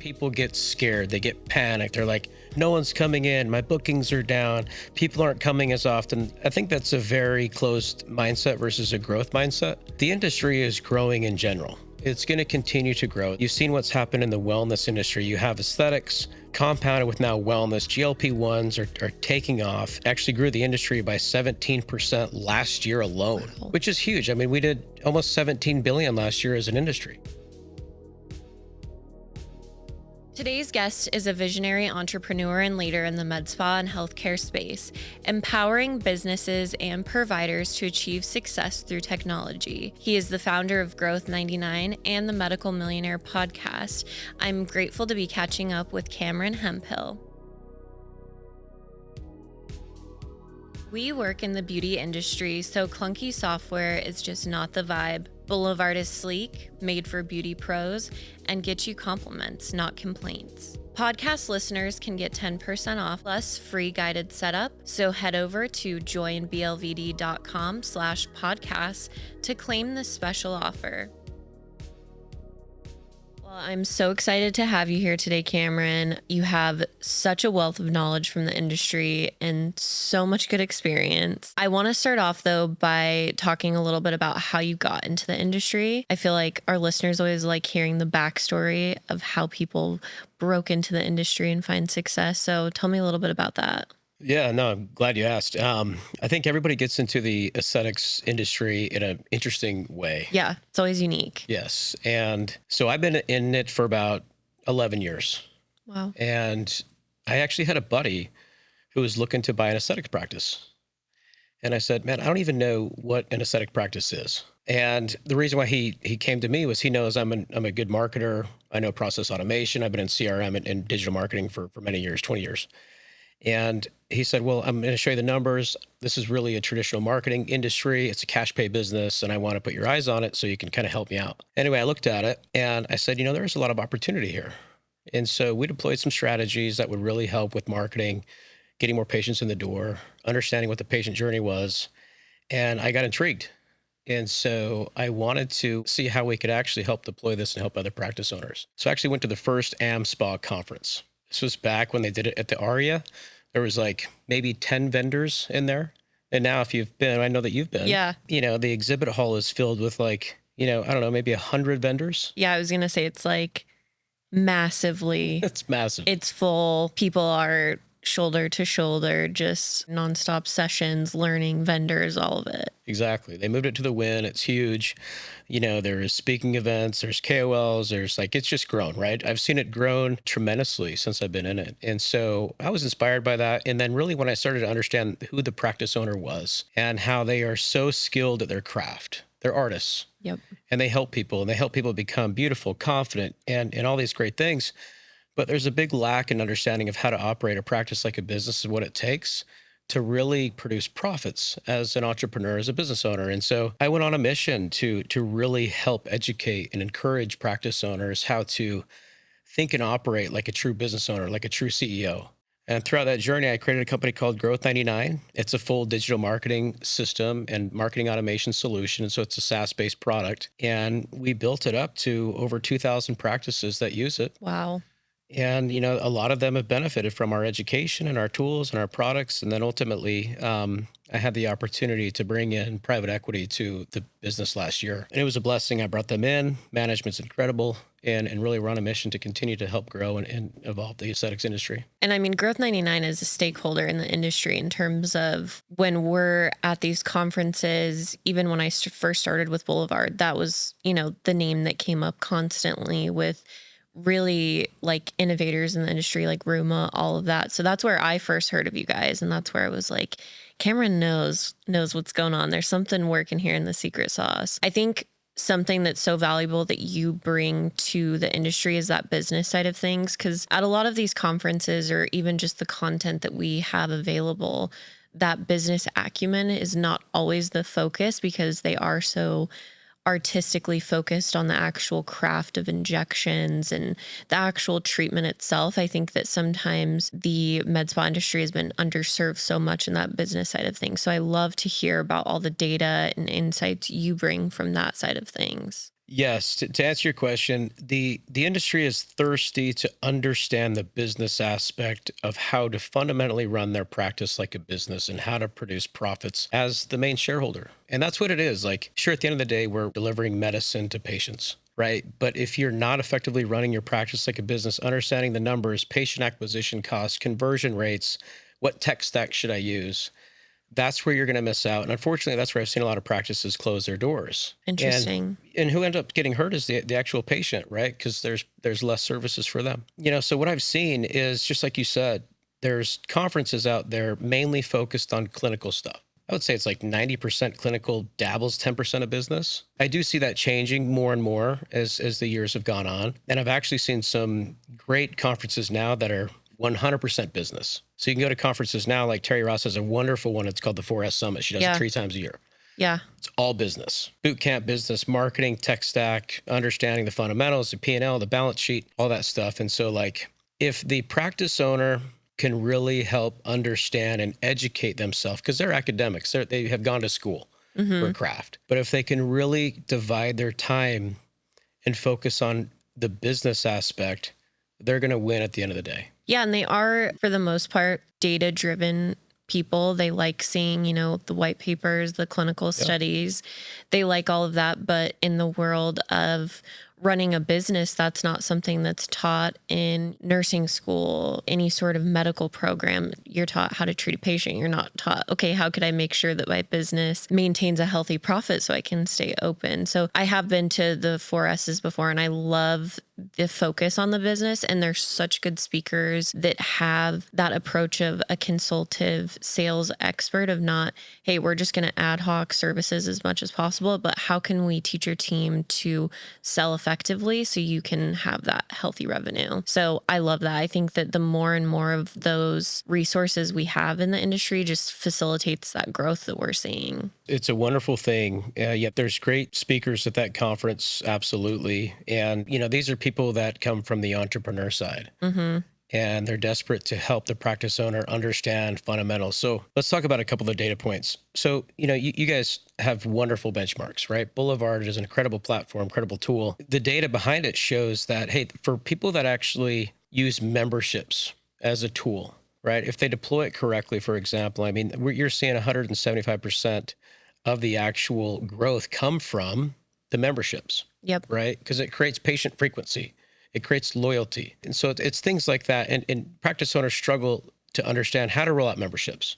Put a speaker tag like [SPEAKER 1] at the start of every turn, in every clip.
[SPEAKER 1] People get scared. They get panicked. They're like, no one's coming in. My bookings are down. People aren't coming as often. I think that's a very closed mindset versus a growth mindset. The industry is growing in general. It's going to continue to grow. You've seen what's happened in the wellness industry. You have aesthetics compounded with now wellness. GLP-1s are taking off. Actually grew the industry by 17% last year alone, which is huge. I mean, we did almost 17 billion last year as an industry.
[SPEAKER 2] Today's guest is a visionary entrepreneur and leader in the med spa and healthcare space, empowering businesses and providers to achieve success through technology. He is the founder of Growth 99 and the Medical Millionaire podcast. I'm grateful to be catching up with Cameron Hemphill. We work in the beauty industry, so clunky software is just not the vibe. Boulevard is sleek, made for beauty pros, and gets you compliments, not complaints. Podcast listeners can get 10% off plus free guided setup, so head over to joinblvd.com/podcast to claim this special offer. Well, I'm so excited to have you here today, Cameron. You have such a wealth of knowledge from the industry and so much good experience. I want to start off, though, by talking a little bit about how you got into the industry. I feel like our listeners always like hearing the backstory of how people broke into the industry and find success. So tell me a little bit about that.
[SPEAKER 1] Yeah, no, I'm glad you asked. I think everybody gets into the aesthetics industry in an interesting way.
[SPEAKER 2] Yeah, it's always unique.
[SPEAKER 1] Yes. And so I've been in it for about 11 years.
[SPEAKER 2] Wow.
[SPEAKER 1] And I actually had a buddy who was looking to buy an aesthetics practice. And I said, man, I don't even know what an aesthetic practice is. And the reason why he came to me was he knows I'm a good marketer. I know process automation. I've been in CRM and digital marketing for many years, 20 years. And he said, well, I'm going to show you the numbers. This is really a traditional marketing industry. It's a cash pay business, and I want to put your eyes on it so you can kind of help me out. Anyway, I looked at it and I said, there's a lot of opportunity here. And so we deployed some strategies that would really help with marketing, getting more patients in the door, understanding what the patient journey was. And I got intrigued. And so I wanted to see how we could actually help deploy this and help other practice owners. So I actually went to the first AmSpa conference. This was back when they did it at the ARIA. There was like maybe 10 vendors in there. And now if you've been, I know that you've been.
[SPEAKER 2] Yeah.
[SPEAKER 1] The exhibit hall is filled with like, I don't know, maybe 100 vendors.
[SPEAKER 2] Yeah, I was going to say it's like massively.
[SPEAKER 1] It's massive.
[SPEAKER 2] It's full. People are shoulder to shoulder, just nonstop sessions, learning, vendors, all of it.
[SPEAKER 1] Exactly. They moved it to the Win. It's huge. There's speaking events, there's KOLs, it's just grown, right? I've seen it grown tremendously since I've been in it. And so I was inspired by that. And then really when I started to understand who the practice owner was and how they are so skilled at their craft, they're artists.
[SPEAKER 2] Yep.
[SPEAKER 1] And they help people become beautiful, confident, and all these great things. But there's a big lack in understanding of how to operate a practice like a business and what it takes to really produce profits as an entrepreneur, as a business owner. And so I went on a mission to really help educate and encourage practice owners how to think and operate like a true business owner, like a true CEO. And throughout that journey, I created a company called Growth 99. It's a full digital marketing system and marketing automation solution. And so it's a SaaS-based product. And we built it up to over 2,000 practices that use it.
[SPEAKER 2] Wow.
[SPEAKER 1] And, a lot of them have benefited from our education and our tools and our products. And then ultimately, I had the opportunity to bring in private equity to the business last year. And it was a blessing. I brought them in. Management's incredible and really run a mission to continue to help grow and evolve the aesthetics industry.
[SPEAKER 2] And I mean, Growth 99 is a stakeholder in the industry in terms of when we're at these conferences, even when I first started with Boulevard, that was, the name that came up constantly with really like innovators in the industry, like Ruma, all of that. So that's where I first heard of you guys. And that's where I was like, Cameron knows what's going on. There's something working here in the secret sauce. I think something that's so valuable that you bring to the industry is that business side of things. Because at a lot of these conferences, or even just the content that we have available, that business acumen is not always the focus because they are so artistically focused on the actual craft of injections and the actual treatment itself. I think that sometimes the med spa industry has been underserved so much in that business side of things. So I love to hear about all the data and insights you bring from that side of things.
[SPEAKER 1] Yes, to answer your question, the industry is thirsty to understand the business aspect of how to fundamentally run their practice like a business and how to produce profits as the main shareholder. And that's what it is. Like, sure, at the end of the day, we're delivering medicine to patients, right? But if you're not effectively running your practice like a business, understanding the numbers, patient acquisition costs, conversion rates, what tech stack should I use? That's where you're going to miss out. And unfortunately, that's where I've seen a lot of practices close their doors.
[SPEAKER 2] Interesting.
[SPEAKER 1] And who end up getting hurt is the actual patient, right? Because there's less services for them. So what I've seen is just like you said, there's conferences out there mainly focused on clinical stuff. I would say it's like 90% clinical, dabbles 10% of business. I do see that changing more and more as the years have gone on. And I've actually seen some great conferences now that are 100% business. So you can go to conferences now, like Terry Ross has a wonderful one. It's called the 4S Summit. She does it 3 times a year.
[SPEAKER 2] Yeah.
[SPEAKER 1] It's all business, boot camp business, marketing, tech stack, understanding the fundamentals, the P&L, the balance sheet, all that stuff. And so like, if the practice owner can really help understand and educate themselves, because they're academics, they have gone to school for a craft. But if they can really divide their time and focus on the business aspect, they're going to win at the end of the day.
[SPEAKER 2] Yeah, and they are, for the most part, data-driven people. They like seeing, the white papers, the clinical studies. They like all of that. But in the world of running a business, that's not something that's taught in nursing school, any sort of medical program. You're taught how to treat a patient. You're not taught, okay, how could I make sure that my business maintains a healthy profit so I can stay open? So I have been to the 4S's before, and I love the focus on the business. And there's such good speakers that have that approach of a consultative sales expert of not, hey, we're just going to ad hoc services as much as possible, but how can we teach your team to sell effectively so you can have that healthy revenue? So I love that. I think that the more and more of those resources we have in the industry just facilitates that growth that we're seeing.
[SPEAKER 1] It's a wonderful thing. There's great speakers at that conference. Absolutely. And, these are people that come from the entrepreneur side.
[SPEAKER 2] Mm-hmm.
[SPEAKER 1] And they're desperate to help the practice owner understand fundamentals. So let's talk about a couple of data points. So, you guys have wonderful benchmarks, right? Boulevard is an incredible platform, incredible tool. The data behind it shows that, hey, for people that actually use memberships as a tool, right? If they deploy it correctly, for example, you're seeing 175% of the actual growth come from the memberships.
[SPEAKER 2] Yep.
[SPEAKER 1] Right? Because it creates patient frequency. It creates loyalty. And so it's things like that. And practice owners struggle to understand how to roll out memberships.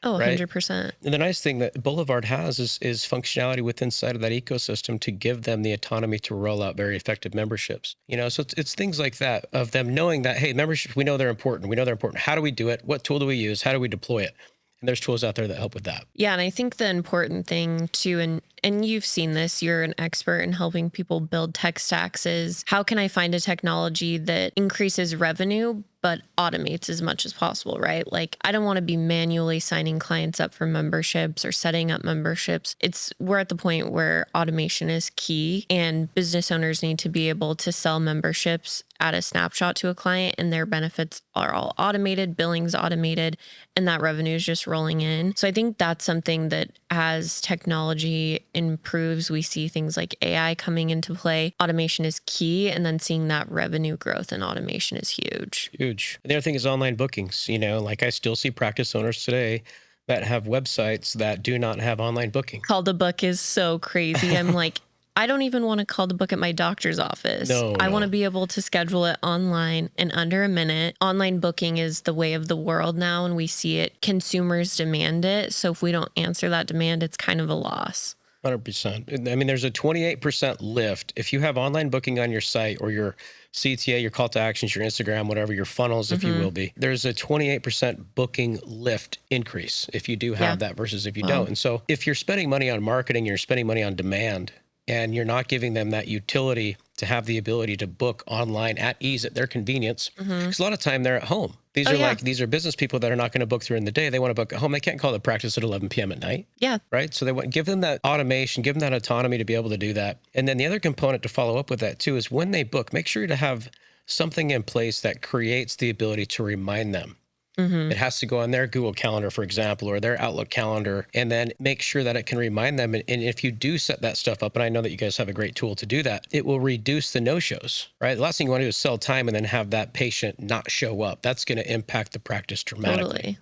[SPEAKER 2] Oh,
[SPEAKER 1] right?
[SPEAKER 2] 100%.
[SPEAKER 1] And the nice thing that Boulevard has is functionality within inside of that ecosystem to give them the autonomy to roll out very effective memberships. So it's things like that of them knowing that, hey, memberships, we know they're important. We know they're important. How do we do it? What tool do we use? How do we deploy it? And there's tools out there that help with that.
[SPEAKER 2] Yeah. And I think the important thing too, and you've seen this, you're an expert in helping people build tech stacks, is how can I find a technology that increases revenue, but automates as much as possible, right? Like, I don't want to be manually signing clients up for memberships or setting up memberships. We're at the point where automation is key, and business owners need to be able to sell memberships at a snapshot to a client, and their benefits are all automated, billing's automated, and that revenue is just rolling in. So I think that's something that as technology improves, we see things like AI coming into play. Automation is key, and then seeing that revenue growth in automation is huge.
[SPEAKER 1] Huge. The other thing is online bookings. Like I still see practice owners today that have websites that do not have online booking.
[SPEAKER 2] Call to book is so crazy. I'm like, I don't even want to call to book at my doctor's office. I want to be able to schedule it online in under a minute. Online booking is the way of the world now, and we see it. Consumers demand it. So if we don't answer that demand, it's kind of a loss.
[SPEAKER 1] 100%. There's a 28% lift. If you have online booking on your site or your CTA, your call to actions, your Instagram, whatever, your funnels, if you will be, there's a 28% booking lift increase if you do have that versus if you don't. And so if you're spending money on marketing, you're spending money on demand, and you're not giving them that utility to have the ability to book online at ease at their convenience. Because a lot of time they're at home. These are business people that are not going to book during the day. They want to book at home. They can't call the practice at 11 p.m. at night.
[SPEAKER 2] Yeah.
[SPEAKER 1] Right. So they want give them that automation, give them that autonomy to be able to do that. And then the other component to follow up with that too is when they book, make sure to have something in place that creates the ability to remind them It has to go on their Google Calendar, for example, or their Outlook calendar, and then make sure that it can remind them. And if you do set that stuff up, and I know that you guys have a great tool to do that, it will reduce the no-shows, right? The last thing you want to do is sell time and then have that patient not show up. That's going to impact the practice dramatically.
[SPEAKER 2] Totally.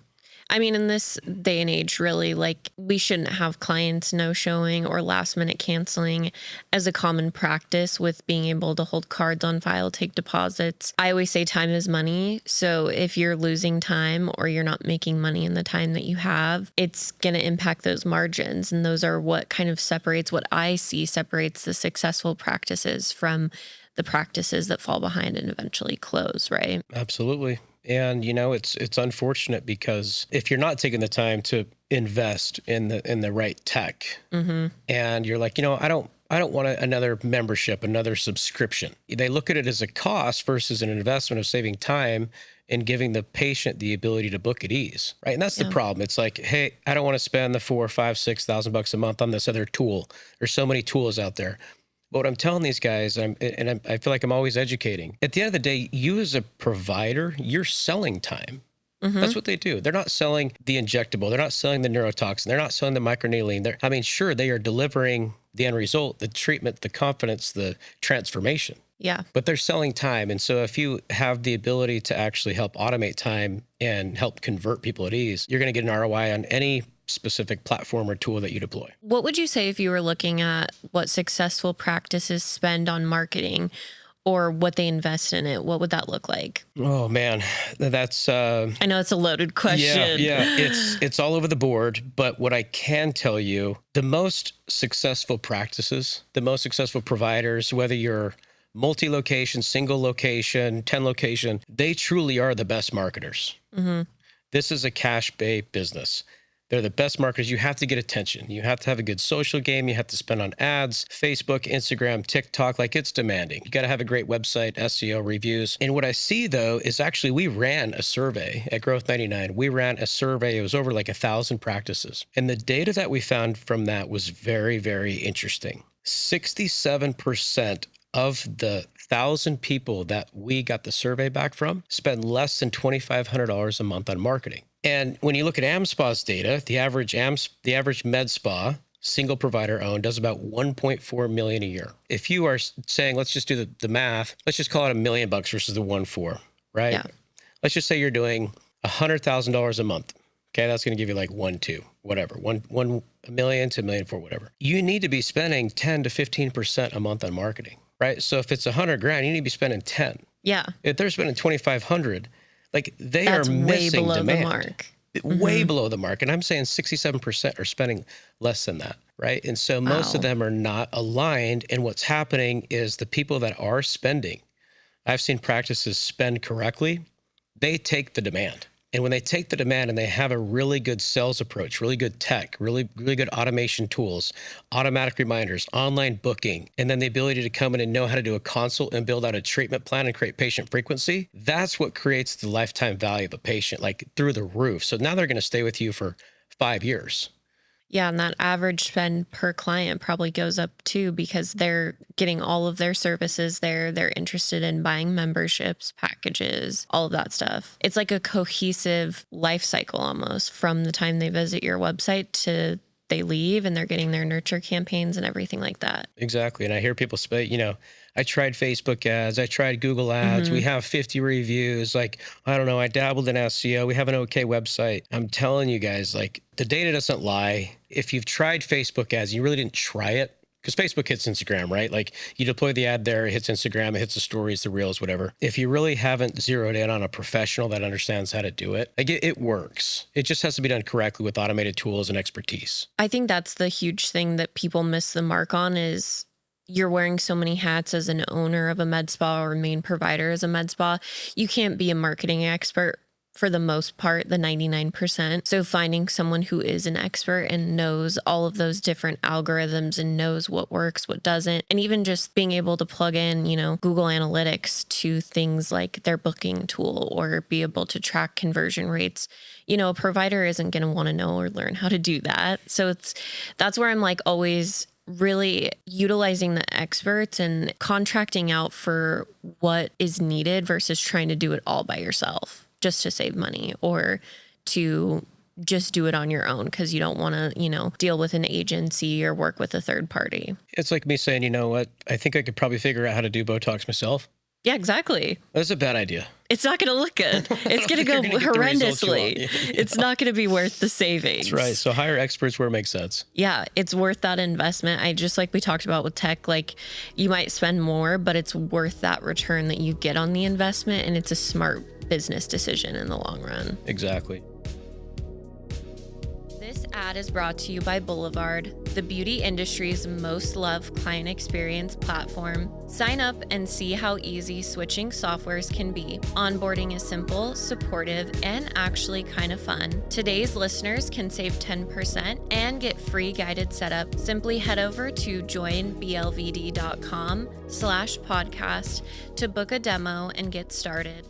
[SPEAKER 2] I mean, in this day and age, really, like, we shouldn't have clients no-showing or last-minute canceling as a common practice with being able to hold cards on file, take deposits. I always say time is money. So if you're losing time or you're not making money in the time that you have, it's going to impact those margins. And those are what kind of separates, what I see separates the successful practices from the practices that fall behind and eventually close, right?
[SPEAKER 1] Absolutely. And, it's unfortunate because if you're not taking the time to invest in the right tech, and you're like, I don't want another membership, another subscription. They look at it as a cost versus an investment of saving time and giving the patient the ability to book at ease, right? And that's the problem. It's like, hey, I don't want to spend the $4,000, $5,000, $6,000 a month on this other tool. There's so many tools out there. But what I'm telling these guys, I feel like I'm always educating. At the end of the day, you as a provider, you're selling time. That's what they do. They're not selling the injectable. They're not selling the neurotoxin. They're not selling the microneedling. Sure, they are delivering the end result, the treatment, the confidence, the transformation.
[SPEAKER 2] Yeah.
[SPEAKER 1] But they're selling time. And so if you have the ability to actually help automate time and help convert people at ease, you're going to get an ROI on any specific platform or tool that you deploy.
[SPEAKER 2] What would you say if you were looking at what successful practices spend on marketing or what they invest in it? What would that look like?
[SPEAKER 1] Oh man, that's
[SPEAKER 2] I know it's a loaded question.
[SPEAKER 1] Yeah, it's all over the board, but what I can tell you, the most successful practices, the most successful providers, whether you're multi-location, single location, 10 location, they truly are the best marketers. This is a cash-based business. They're the best marketers. You have to get attention. You have to have a good social game. You have to spend on ads, Facebook, Instagram, TikTok, like it's demanding. You got to have a great website, SEO, reviews. And what I see though, is actually we ran a survey at Growth 99. We ran a survey. It was over like 1,000 practices. And the data that we found from that was very, very interesting. 67% of the 1,000 people that we got the survey back from spend less than $2,500 a month on marketing. And when you look at AmSpa's data, the average Medspa, single provider owned, does about 1.4 million a year. If you are saying, let's just do the math, let's just call it $1 million versus the 1.4, right?
[SPEAKER 2] Yeah.
[SPEAKER 1] Let's just say you're doing $100,000 a month. Okay, that's going to give you like 1.2, whatever, $1 million to $1.4 million, whatever. You need to be spending 10 to 15% a month on marketing, right? So if it's $100,000, you need to be spending 10.
[SPEAKER 2] Yeah.
[SPEAKER 1] If they're spending 2,500, like
[SPEAKER 2] That's
[SPEAKER 1] are missing
[SPEAKER 2] way below
[SPEAKER 1] demand.
[SPEAKER 2] the mark.
[SPEAKER 1] Way below the mark. And I'm saying 67% are spending less than that, right? And so most of them are not aligned. And what's happening is the people that are spending, I've seen practices spend correctly, they take the demand. And when they take the demand and they have a really good sales approach, really good tech, really good automation tools, automatic reminders, online booking, and then the ability to come in and know how to do a consult and build out a treatment plan and create patient frequency, that's what creates the lifetime value of a patient, like through the roof. So now they're going to stay with you for 5 years.
[SPEAKER 2] Yeah, and that average spend per client probably goes up too because they're getting all of their services there. They're interested in buying memberships, packages, all of that stuff. It's like a cohesive life cycle almost from the time they visit your website to they leave and they're getting their nurture campaigns and everything like that.
[SPEAKER 1] Exactly. And I hear people say, I tried Facebook ads, I tried Google ads, we have 50 reviews. Like, I don't know, I dabbled in SEO, we have an okay website. I'm telling you guys, like, the data doesn't lie. If you've tried Facebook ads, you really didn't try it, because Facebook hits Instagram, right? Like, you deploy the ad there, it hits Instagram, it hits the stories, the reels, whatever. If you really haven't zeroed in on a professional that understands how to do it, like, it works. It just has to be done correctly with automated tools and expertise.
[SPEAKER 2] I think that's the huge thing that people miss the mark on is you're wearing so many hats as an owner of a med spa or main provider as a med spa. You can't be a marketing expert for the most part, the 99%. So finding someone who is an expert and knows all of those different algorithms and knows what works, what doesn't, and even just being able to plug in, Google Analytics to things like their booking tool or be able to track conversion rates. A provider isn't going to want to know or learn how to do that. So that's where I'm like always really utilizing the experts and contracting out for what is needed versus trying to do it all by yourself. just to save money or to just do it on your own because you don't want to, deal with an agency or work with a third party.
[SPEAKER 1] It's like me saying, you know what? I think I could probably figure out how to do Botox myself.
[SPEAKER 2] Yeah, exactly.
[SPEAKER 1] That's a bad idea.
[SPEAKER 2] It's not going to look good. It's going to go horrendously. It's not going to be worth the savings.
[SPEAKER 1] That's right. So hire experts where it makes sense.
[SPEAKER 2] Yeah, it's worth that investment. I just like we talked about with tech, like you might spend more, but it's worth that return that you get on the investment. And it's a smart business decision in the long run.
[SPEAKER 1] Exactly.
[SPEAKER 2] This ad is brought to you by Boulevard, the beauty industry's most loved client experience platform. Sign up and see how easy switching softwares can be. Onboarding is simple, supportive, and actually kind of fun. Today's listeners can save 10% and get free guided setup. Simply head over to joinblvd.com/podcast to book a demo and get started.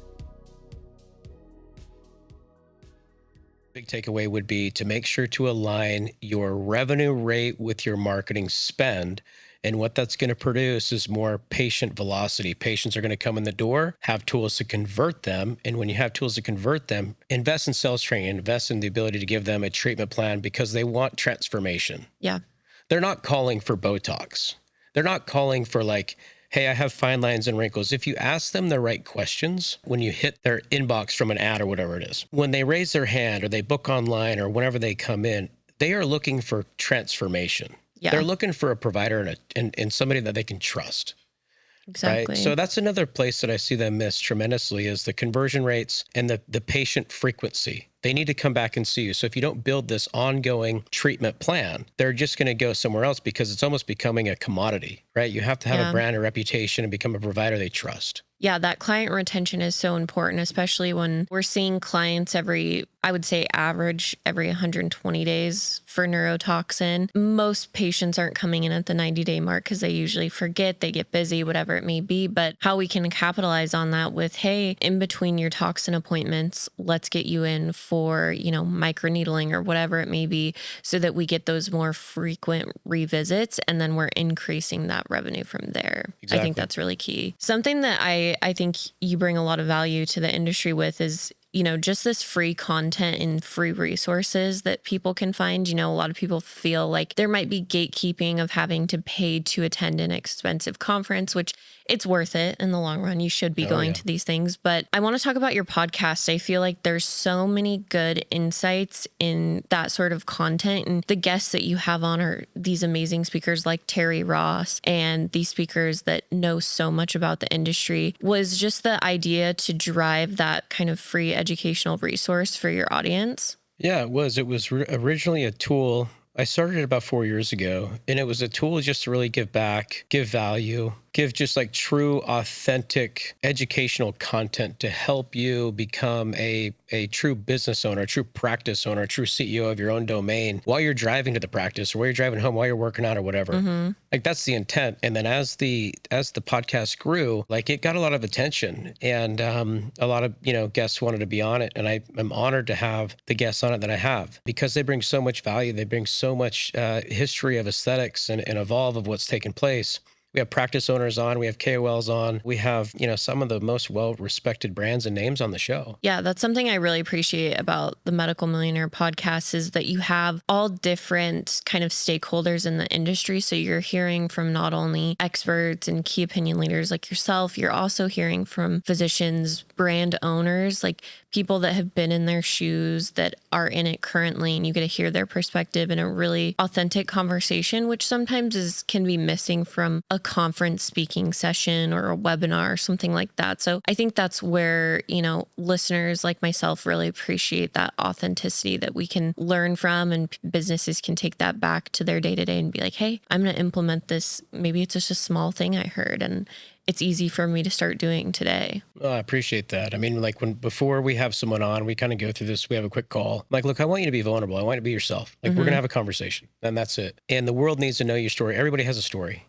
[SPEAKER 1] Big takeaway would be to make sure to align your revenue rate with your marketing spend. And what that's going to produce is more patient velocity. Patients are going to come in the door, have tools to convert them. And when you have tools to convert them, invest in sales training, invest in the ability to give them a treatment plan because they want transformation.
[SPEAKER 2] Yeah.
[SPEAKER 1] They're not calling for Botox. They're not calling for like, hey, I have fine lines and wrinkles. If you ask them the right questions, when you hit their inbox from an ad or whatever it is, when they raise their hand or they book online or whenever they come in, they are looking for transformation.
[SPEAKER 2] Yeah.
[SPEAKER 1] They're looking for a provider and somebody that they can trust.
[SPEAKER 2] Exactly.
[SPEAKER 1] Right? So that's another place that I see them miss tremendously is the conversion rates and the patient frequency. They need to come back and see you. So if you don't build this ongoing treatment plan, they're just going to go somewhere else because it's almost becoming a commodity, right? You have to have a brand, a reputation, and become a provider they trust.
[SPEAKER 2] Yeah, that client retention is so important, especially when we're seeing clients I would say average every 120 days for neurotoxin. Most patients aren't coming in at the 90-day mark because they usually forget, they get busy, whatever it may be. But how we can capitalize on that with, hey, in between your toxin appointments, let's get you in for, microneedling or whatever it may be so that we get those more frequent revisits and then we're increasing that revenue from there. Exactly. I think that's really key. Something that I think you bring a lot of value to the industry with is, just this free content and free resources that people can find. A lot of people feel like there might be gatekeeping of having to pay to attend an expensive conference, which it's worth it in the long run. You should be going to these things. But I want to talk about your podcast. I feel like there's so many good insights in that sort of content. And the guests that you have on are these amazing speakers like Terry Ross and these speakers that know so much about the industry. Was just the idea to drive that kind of free educational resource for your audience? Yeah,
[SPEAKER 1] it was. It was originally a tool. I started it about 4 years ago, and it was a tool just to really give back, give value, give just like true, authentic educational content to help you become a true business owner, a true practice owner, a true CEO of your own domain while you're driving to the practice or while you're driving home, while you're working out or whatever. Mm-hmm. Like that's the intent. And then as the podcast grew, like it got a lot of attention and a lot of, guests wanted to be on it. And I'm honored to have the guests on it that I have because they bring so much value. They bring so much history of aesthetics and evolve of what's taken place. We have practice owners on, we have KOLs on, we have, some of the most well-respected brands and names on the show.
[SPEAKER 2] Yeah, that's something I really appreciate about the Medical Millionaire podcast is that you have all different kind of stakeholders in the industry. So you're hearing from not only experts and key opinion leaders like yourself, you're also hearing from physicians, brand owners, like people that have been in their shoes that are in it currently, and you get to hear their perspective in a really authentic conversation, which sometimes can be missing from a conference speaking session or a webinar or something like that. So I think that's where, listeners like myself really appreciate that authenticity that we can learn from, and businesses can take that back to their day-to-day and be like, hey, I'm going to implement this. Maybe it's just a small thing I heard and it's easy for me to start doing today.
[SPEAKER 1] Oh, I appreciate that. I mean, like before we have someone on, we kind of go through this, we have a quick call. I'm like, look, I want you to be vulnerable. I want you to be yourself. Like we're going to have a conversation and that's it. And the world needs to know your story. Everybody has a story.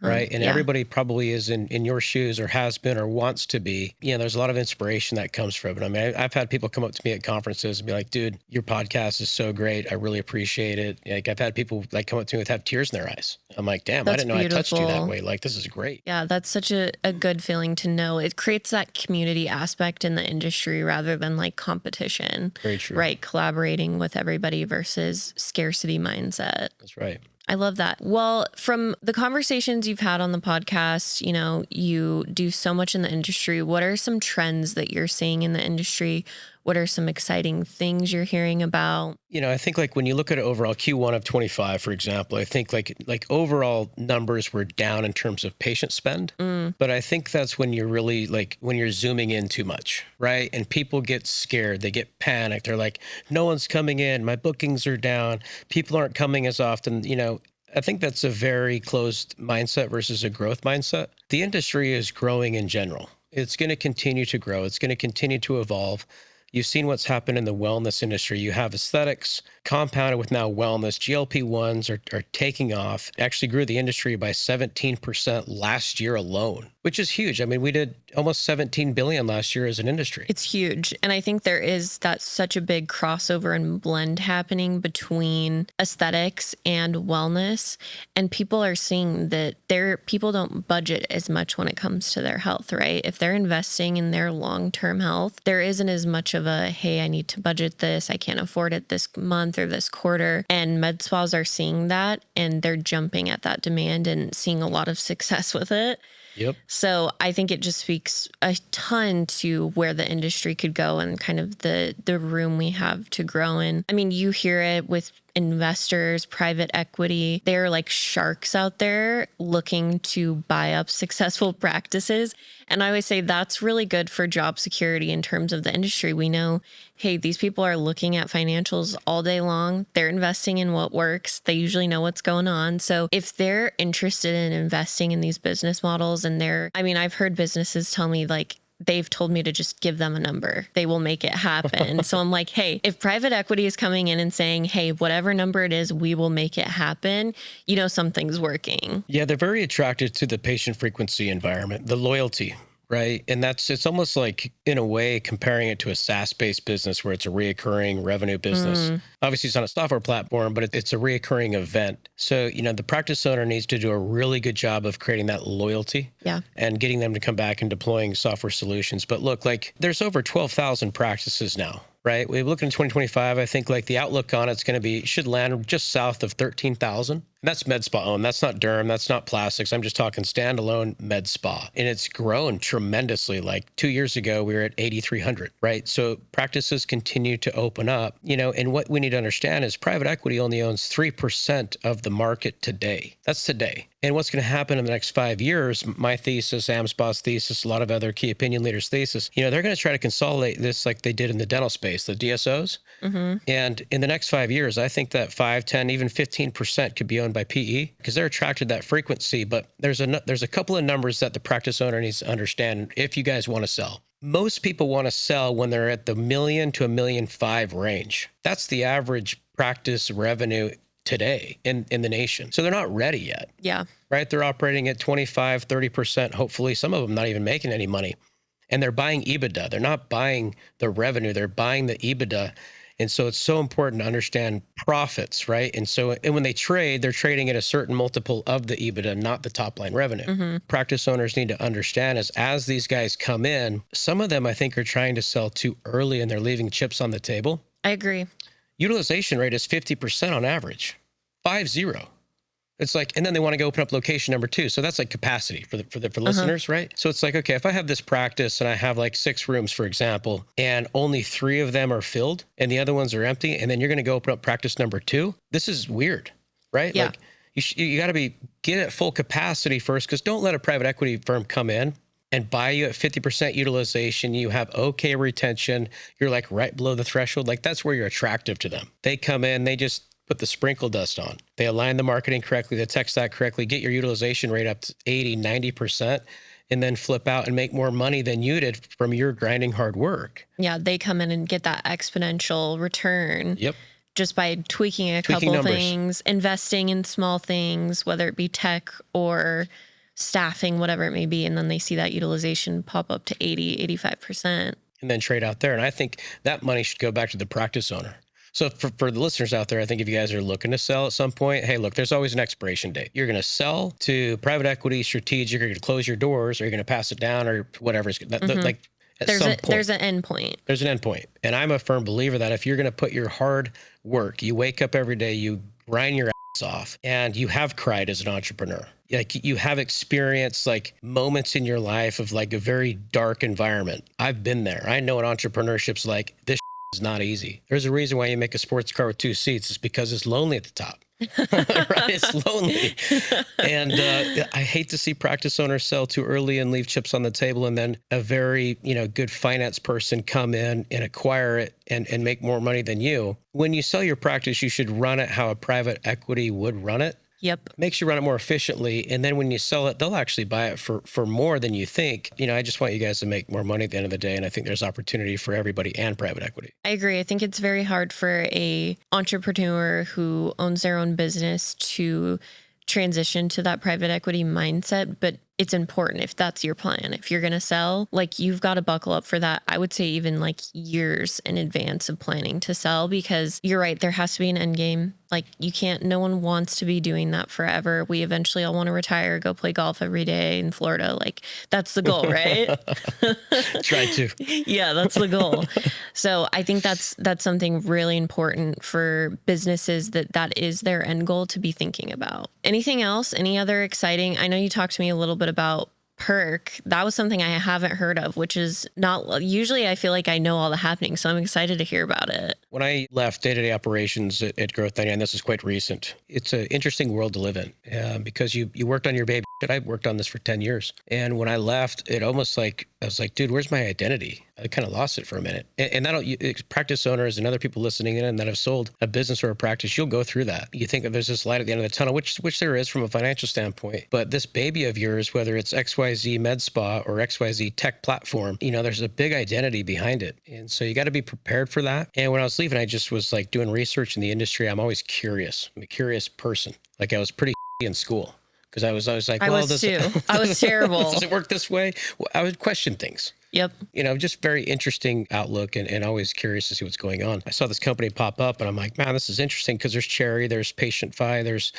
[SPEAKER 1] right? And
[SPEAKER 2] Yeah.
[SPEAKER 1] everybody probably is in your shoes or has been or wants to be. You know, there's a lot of inspiration that comes from it. I mean, I've had people come up to me at conferences and be like, dude, your podcast is so great. I really appreciate it. Like, I've had people like come up to me with have tears in their eyes. I'm like, damn, I
[SPEAKER 2] That's
[SPEAKER 1] didn't know I touched you that
[SPEAKER 2] beautiful.
[SPEAKER 1] way. Like, this is great.
[SPEAKER 2] Yeah, that's such a good feeling to know. It creates that community aspect in the industry rather than like competition,
[SPEAKER 1] Very true.
[SPEAKER 2] right? Collaborating with everybody versus scarcity mindset.
[SPEAKER 1] That's right.
[SPEAKER 2] I love that. Well, from the conversations you've had on the podcast, you know, you do so much in the industry. What are some trends that you're seeing in the industry? What are some exciting things you're hearing about?
[SPEAKER 1] You know, I think like when you look at overall Q1 of 25, for example, I think like overall numbers were down in terms of patient spend. But I think that's when you're really like when you're zooming in too much, right? And people get scared, they get panicked. They're like, no one's coming in, my bookings are down, people aren't coming as often. You know, I think that's a very closed mindset versus a growth mindset. The industry is growing in general. It's going to continue to grow. It's going to continue to evolve. You've seen what's happened in the wellness industry. You have aesthetics compounded with now wellness. GLP-1s are taking off. It actually grew the industry by 17% last year alone, which is huge. I mean, we did almost 17 billion last year as an industry.
[SPEAKER 2] It's huge. And I think there is that such a big crossover and blend happening between aesthetics and wellness. And people are seeing that people don't budget as much when it comes to their health, right? If they're investing in their long-term health, there isn't as much of a, hey, I need to budget this. I can't afford it this month or this quarter. And med spas are seeing that and they're jumping at that demand and seeing a lot of success with it.
[SPEAKER 1] Yep.
[SPEAKER 2] So I think it just speaks a ton to where the industry could go and kind of the room we have to grow in. I mean, you hear it with investors, private equity. They're like sharks out there looking to buy up successful practices. And I always say that's really good for job security in terms of the industry. We know, hey, these people are looking at financials all day long. They're investing in what works. They usually know what's going on. So if they're interested in investing in these business models and I've heard businesses tell me like, they've told me to just give them a number. They will make it happen. So I'm like, hey, if private equity is coming in and saying, hey, whatever number it is, we will make it happen, you know, something's working.
[SPEAKER 1] Yeah, they're very attracted to the patient frequency environment, the loyalty, right? And it's almost like, in a way, comparing it to a SaaS-based business where it's a reoccurring revenue business. Obviously, it's not a software platform, but it's a reoccurring event. So, you know, the practice owner needs to do a really good job of creating that loyalty and getting them to come back and deploying software solutions. But look, like there's over 12,000 practices now. Right. We look in 2025, I think like the outlook on it's going to be, should land just south of 13,000. That's Medspa owned. That's not derm. That's not plastics. I'm just talking standalone med spa. And it's grown tremendously. Like 2 years ago, we were at 8,300, right? So practices continue to open up, you know, and what we need to understand is private equity only owns 3% of the market today. That's today. And what's going to happen in the next 5 years, my thesis, AmSpa's thesis, a lot of other key opinion leaders' thesis, you know, they're going to try to consolidate this like they did in the dental space, the DSOs. And in the next 5 years, I think that 5, 10, even 15% could be owned by PE because they're attracted to that frequency. But there's a couple of numbers that the practice owner needs to understand if you guys want to sell. Most people want to sell when they're at the $1 million to $1.5 million range. That's the average practice revenue today in the nation. So they're not ready yet.
[SPEAKER 2] Yeah.
[SPEAKER 1] Right? They're operating at 25, 30%, hopefully, some of them not even making any money. And they're buying EBITDA. They're not buying the revenue. They're buying the EBITDA. And so it's so important to understand profits, right? And when they trade, they're trading at a certain multiple of the EBITDA, not the top line revenue. Practice owners need to understand as these guys come in, some of them I think are trying to sell too early and they're leaving chips on the table.
[SPEAKER 2] I agree.
[SPEAKER 1] Utilization rate is 50% on average, 50. It's like, and then they want to go open up location number 2. So that's like capacity for listeners, right? So it's like, okay, if I have this practice and I have like 6 rooms, for example, and only 3 of them are filled and the other ones are empty, and then you're going to go open up practice number 2, this is weird, right?
[SPEAKER 2] Yeah.
[SPEAKER 1] Like you got to get at full capacity first, because don't let a private equity firm come in and buy you at 50% utilization. You have okay retention. You're like right below the threshold. Like that's where you're attractive to them. They come in, they just put the sprinkle dust on. They align the marketing correctly, the tech stack correctly, get your utilization rate up to 80, 90%, and then flip out and make more money than you did from your grinding hard work.
[SPEAKER 2] Yeah, they come in and get that exponential return.
[SPEAKER 1] Yep.
[SPEAKER 2] just by tweaking a
[SPEAKER 1] Tweaking
[SPEAKER 2] couple
[SPEAKER 1] numbers.
[SPEAKER 2] things, investing in small things, whether it be tech or staffing, whatever it may be. And then they see that utilization pop up to 80, 85%.
[SPEAKER 1] And then trade out there. And I think that money should go back to the practice owner. So for the listeners out there, I think if you guys are looking to sell at some point, hey, look, there's always an expiration date. You're going to sell to private equity, strategic, you're going to close your doors, or you're going to pass it down, or whatever. Like at some point.
[SPEAKER 2] There's an end point.
[SPEAKER 1] There's an end point. And I'm a firm believer that if you're going to put your hard work, you wake up every day, you grind your ass off, and you have cried as an entrepreneur. Like you have experienced like moments in your life of like a very dark environment. I've been there. I know what entrepreneurship's like. This is not easy. There's a reason why you make a sports car with 2 seats. It's because it's lonely at the top. Right? It's lonely. And I hate to see practice owners sell too early and leave chips on the table, and then a very, good finance person come in and acquire it and make more money than you. When you sell your practice, you should run it how a private equity would run it.
[SPEAKER 2] Yep.
[SPEAKER 1] Makes you run it more efficiently. And then when you sell it, they'll actually buy it for more than you think. I just want you guys to make more money at the end of the day. And I think there's opportunity for everybody and private equity.
[SPEAKER 2] I agree. I think it's very hard for a entrepreneur who owns their own business to transition to that private equity mindset, but it's important if that's your plan. If you're going to sell, like you've got to buckle up for that. I would say even like years in advance of planning to sell, because you're right. There has to be an end game. Like no one wants to be doing that forever. We eventually all want to retire, go play golf every day in Florida. Like that's the goal, right?
[SPEAKER 1] Try to.
[SPEAKER 2] Yeah, that's the goal. So I think that's something really important for businesses that is their end goal to be thinking about. Anything else? Any other exciting? I know you talked to me a little bit about Perk. That was something I haven't heard of, which is not usually. I feel like I know all the happenings, so I'm excited to hear about it.
[SPEAKER 1] When I left day-to-day operations at Growth 99, this is quite recent. It's an interesting world to live in because you worked on your baby. I worked on this for 10 years. And when I left, it almost like, I was like, dude, where's my identity? I kind of lost it for a minute. And practice owners and other people listening in that have sold a business or a practice, you'll go through that. You think that there's this light at the end of the tunnel, which there is from a financial standpoint. But this baby of yours, whether it's XYZ Medspa or XYZ tech platform, there's a big identity behind it. And so you got to be prepared for that. And when I was leaving, I just was like doing research in the industry. I'm always curious. I'm a curious person. Like I was pretty in school. Because I was like,
[SPEAKER 2] I was too. I was terrible.
[SPEAKER 1] Does it work this way? Well, I would question things.
[SPEAKER 2] Yep.
[SPEAKER 1] Just very interesting outlook and always curious to see what's going on. I saw this company pop up and I'm like, man, this is interesting because there's Cherry, there's Patient Fi, there's,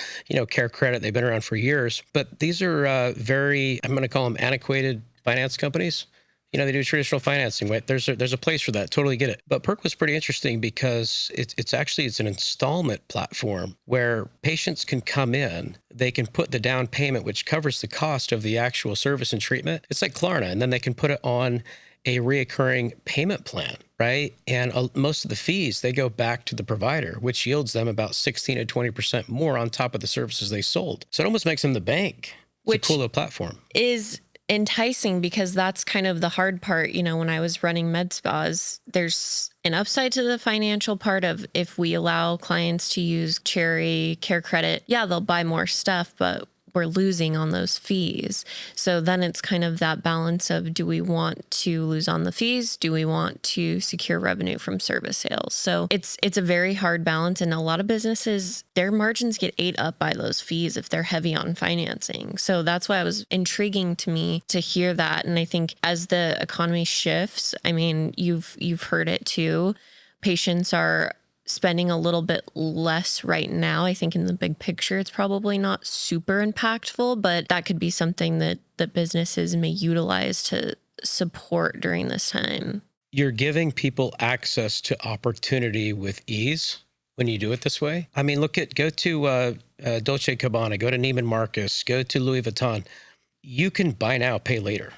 [SPEAKER 1] Care Credit. They've been around for years. But these are very, I'm going to call them antiquated finance companies. They do traditional financing, right? There's a place for that. Totally get it. But Perk was pretty interesting because it's an installment platform where patients can come in, they can put the down payment, which covers the cost of the actual service and treatment. It's like Klarna, and then they can put it on a reoccurring payment plan, right? And most of the fees, they go back to the provider, which yields them about 16 to 20% more on top of the services they sold. So it almost makes them the bank. It's a cool little platform.
[SPEAKER 2] Is enticing because that's kind of the hard part. When I was running med spas, there's an upside to the financial part of if we allow clients to use Cherry Care Credit, they'll buy more stuff, but we're losing on those fees. So then it's kind of that balance of, do we want to lose on the fees? Do we want to secure revenue from service sales? So it's a very hard balance. And a lot of businesses, their margins get ate up by those fees if they're heavy on financing. So that's why it was intriguing to me to hear that. And I think as the economy shifts, I mean, you've heard it too. Patients are spending a little bit less right now. I think in the big picture, it's probably not super impactful, but that could be something that businesses may utilize to support during this time.
[SPEAKER 1] You're giving people access to opportunity with ease when you do it this way. I mean, go to Dolce & Gabbana, go to Neiman Marcus, go to Louis Vuitton. You can buy now, pay later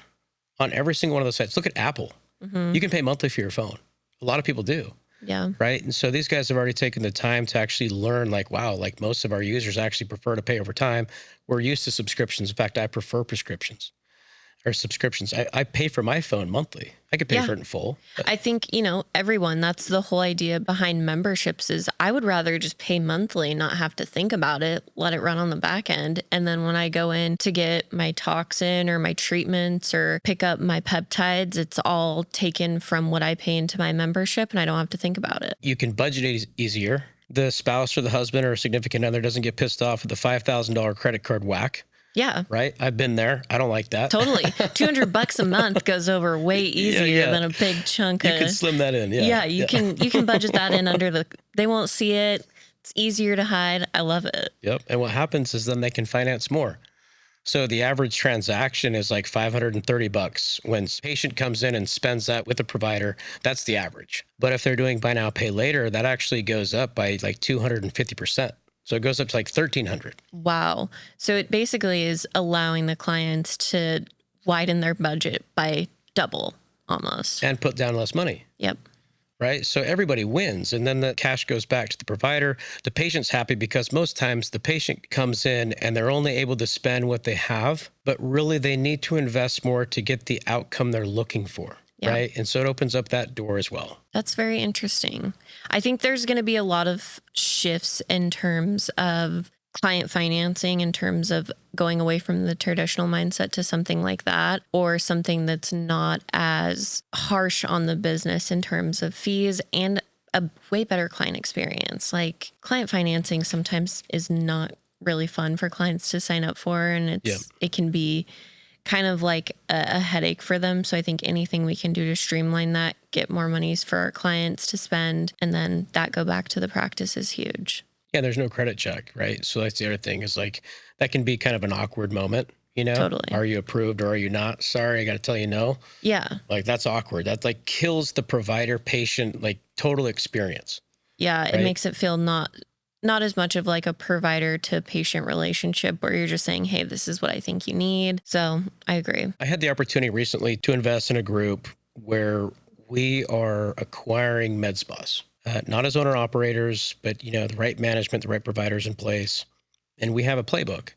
[SPEAKER 1] on every single one of those sites. Look at Apple. Mm-hmm. You can pay monthly for your phone. A lot of people do.
[SPEAKER 2] Yeah.
[SPEAKER 1] Right. And so these guys have already taken the time to actually learn, like, wow, like most of our users actually prefer to pay over time. We're used to subscriptions. In fact, I prefer prescriptions or subscriptions. I pay for my phone monthly. I could pay for it in full. But
[SPEAKER 2] I think, everyone, that's the whole idea behind memberships is I would rather just pay monthly, not have to think about it, let it run on the back end. And then when I go in to get my toxin or my treatments or pick up my peptides, it's all taken from what I pay into my membership and I don't have to think about it.
[SPEAKER 1] you can budget easier. the spouse or the husband or significant other doesn't get pissed off with the $5,000 credit card whack.
[SPEAKER 2] Yeah.
[SPEAKER 1] Right? I've been there. I don't like that.
[SPEAKER 2] Totally. $200 a month goes over way easier than a big chunk
[SPEAKER 1] You can slim that in.
[SPEAKER 2] Yeah, you can budget that in under they won't see it. It's easier to hide. I love it.
[SPEAKER 1] Yep. And what happens is then they can finance more. So the average transaction is like $530. When patient comes in and spends that with the provider, that's the average. But if they're doing buy now, pay later, that actually goes up by like 250%. So it goes up to like $1,300.
[SPEAKER 2] Wow. So it basically is allowing the clients to widen their budget by double almost.
[SPEAKER 1] And put down less money.
[SPEAKER 2] Yep.
[SPEAKER 1] Right? So everybody wins. And then the cash goes back to the provider. The patient's happy because most times the patient comes in and they're only able to spend what they have, but really they need to invest more to get the outcome they're looking for. Yeah. Right. And so it opens up that door as well.
[SPEAKER 2] That's very interesting. I think there's going to be a lot of shifts in terms of client financing, in terms of going away from the traditional mindset to something like that, or something that's not as harsh on the business in terms of fees and a way better client experience. Like client financing sometimes is not really fun for clients to sign up for, and it can be kind of like a headache for them. So I think anything we can do to streamline that, get more monies for our clients to spend, and then that go back to the practice is huge.
[SPEAKER 1] Yeah, there's no credit check, right? So that's the other thing is like, that can be kind of an awkward moment, you know?
[SPEAKER 2] Totally.
[SPEAKER 1] Are you approved or are you not? Sorry, I got to tell you no.
[SPEAKER 2] Yeah.
[SPEAKER 1] Like that's awkward. That like kills the provider patient, like total experience.
[SPEAKER 2] Yeah,
[SPEAKER 1] right?
[SPEAKER 2] It makes it feel not as much of like a provider to patient relationship where you're just saying, hey, this is what I think you need. So I agree.
[SPEAKER 1] I had the opportunity recently to invest in a group where we are acquiring Medspas, not as owner operators, but you know, the right management, the right providers in place. And we have a playbook,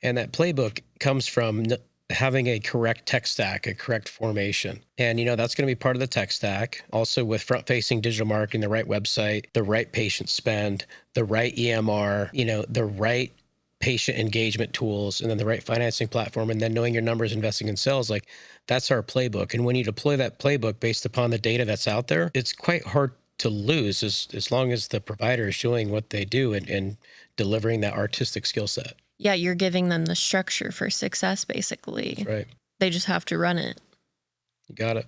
[SPEAKER 1] and that playbook comes from having a correct tech stack, a correct formation. And, you know, that's going to be part of the tech stack. Also with front-facing digital marketing, the right website, the right patient spend, the right EMR, you know, the right patient engagement tools, and then the right financing platform, and then knowing your numbers, investing in sales. Like that's our playbook. And when you deploy that playbook based upon the data that's out there, it's quite hard to lose as long as the provider is doing what they do and delivering that artistic skill set.
[SPEAKER 2] Yeah, you're giving them the structure for success, basically.
[SPEAKER 1] That's right.
[SPEAKER 2] They just have to run it.
[SPEAKER 1] You got it.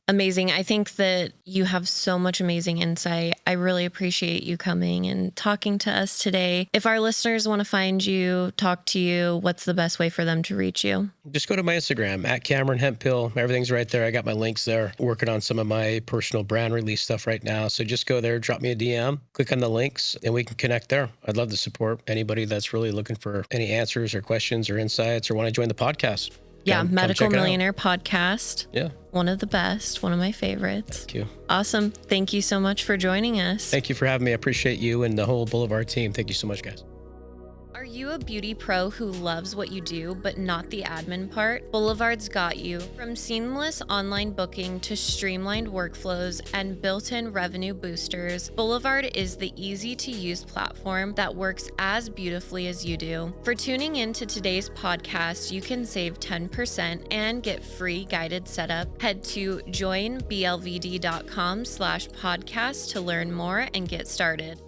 [SPEAKER 2] Amazing. I think that you have so much amazing insight. I really appreciate you coming and talking to us today. If our listeners want to find you, talk to you, what's the best way for them to reach you?
[SPEAKER 1] Just go to my Instagram, @CameronHempPill. Everything's right there. I got my links there. Working on some of my personal brand release stuff right now. So just go there, drop me a DM, click on the links, and we can connect there. I'd love to support anybody that's really looking for any answers or questions or insights or want to join the podcast.
[SPEAKER 2] Yeah, Medical Millionaire podcast.
[SPEAKER 1] Yeah.
[SPEAKER 2] One of the best, one of my favorites.
[SPEAKER 1] Thank you.
[SPEAKER 2] Awesome. Thank you so much for joining us.
[SPEAKER 1] Thank you for having me. I appreciate you and the whole Boulevard team. Thank you so much, guys.
[SPEAKER 2] Are you a beauty pro who loves what you do, but not the admin part? Boulevard's got you. From seamless online booking to streamlined workflows and built-in revenue boosters, Boulevard is the easy-to-use platform that works as beautifully as you do. For tuning into today's podcast, you can save 10% and get free guided setup. Head to joinblvd.com/podcast to learn more and get started.